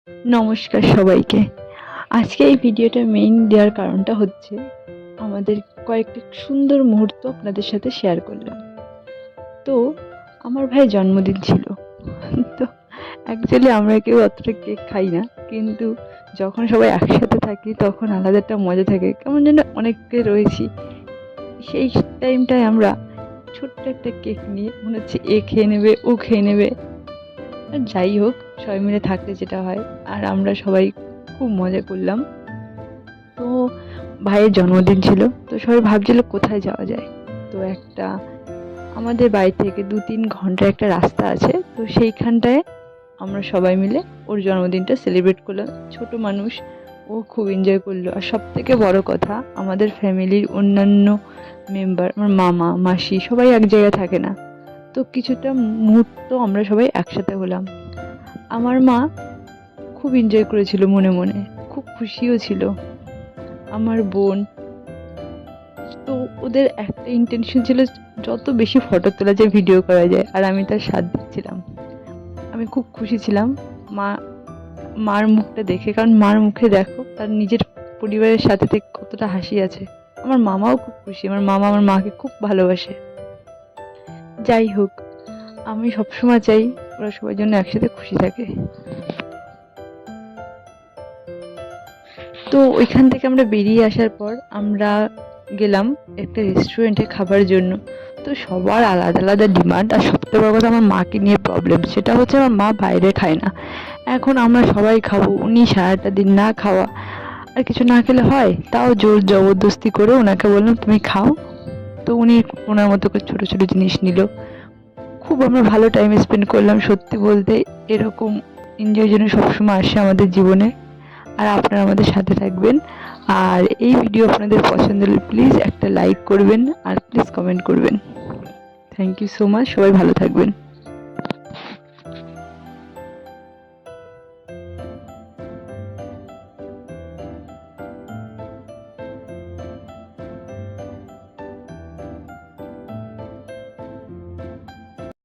নমস্কার সবাইকে। আজকে এই ভিডিওটা মেইন দেওয়ার কারণটা হচ্ছে আমাদের কয়েকটা সুন্দর মুহূর্ত আপনাদের সাথে শেয়ার করলাম। তো আমার ভাইয়ের জন্মদিন ছিল। তো অ্যাকচুয়ালি আমরা কেউ অতটা কেক খাই না। কিন্তু যখন সবাই একসাথে থাকি তখন আলাদা একটা মজা থাকে। কেমন যেন অনেকে রয়েছি। সেই টাইমটায় আমরা ছোট্ট একটা কেক নিয়ে মনে হচ্ছে এ খেয়ে নেবে, ও খেয়ে নেবে। আর যাই হোক সবাই মিলে থাকলে যেটা হয়, আর আমরা সবাই খুব মজা করলাম। তো ভাইয়ের জন্মদিন ছিল, তো সবাই ভাবছিল কোথায় যাওয়া যায়। তো একটা আমাদের বাড়ি থেকে ২-৩ ঘন্টার একটা রাস্তা আছে, তো সেইখানটায় আমরা সবাই মিলে ওর জন্মদিনটা সেলিব্রেট করলাম। ছোট মানুষ, ও খুব এনজয় করলো। আর সব থেকে বড় কথা, আমাদের ফ্যামিলির অন্যান্য মেম্বার, আমার মামা মাসি সবাই এক জায়গায় থাকে না, তো কিছুটা মুহূর্ত আমরা সবাই একসাথে হলাম। আমার মা খুব এনজয় করেছিল মনে মনে, খুব খুশিও ছিল। আমার বোন, তো ওদের একটা ইন্টেনশন ছিল যত বেশি ফটো তোলা যায়, ভিডিও করা যায়, আর আমি তার সাথ দিচ্ছিলাম। আমি খুব খুশি ছিলাম মা মার মুখটা দেখে, কারণ মার মুখে দেখো তার নিজের পরিবারের সাথে থেকে কতটা হাসি আছে। আমার মামাও খুব খুশি, আমার মামা আমার মাকে খুব ভালোবাসে। যাই হোক, আমি সবসময় চাই ওরা সবার জন্য একসাথে খুশি থাকে। তো ওইখান থেকে আমরা বেরিয়ে আসার পর আমরা গেলাম একটা রেস্টুরেন্টে খাবার জন্য। তো সবার আলাদা আলাদা ডিমান্ড, আর সবথেকে বড় কথা আমার মাকে নিয়ে প্রবলেম, সেটা হচ্ছে আমার মা বাইরে খায় না। এখন আমরা সবাই খাবো, উনি সারাটা দিন না খাওয়া, আর কিছু না খেলে হয়? তাও জোর জবরদস্তি করে ওনাকে বললাম তুমি খাও। তো উনি ওনার মতো করে ছোট ছোট জিনিস নিল। খুব আমরা ভালো টাইম স্পেন্ড করলাম। সত্যি বলতে এরকম এনজয় যেন সবসময় আসে আমাদের জীবনে। আর আপনারা আমাদের সাথে থাকবেন। আর এই ভিডিও আপনাদের পছন্দ হলে প্লিজ একটা লাইক করবেন, আর প্লিজ কমেন্ট করবেন। থ্যাংক ইউ সো মাচ, সবাই ভালো থাকবেন।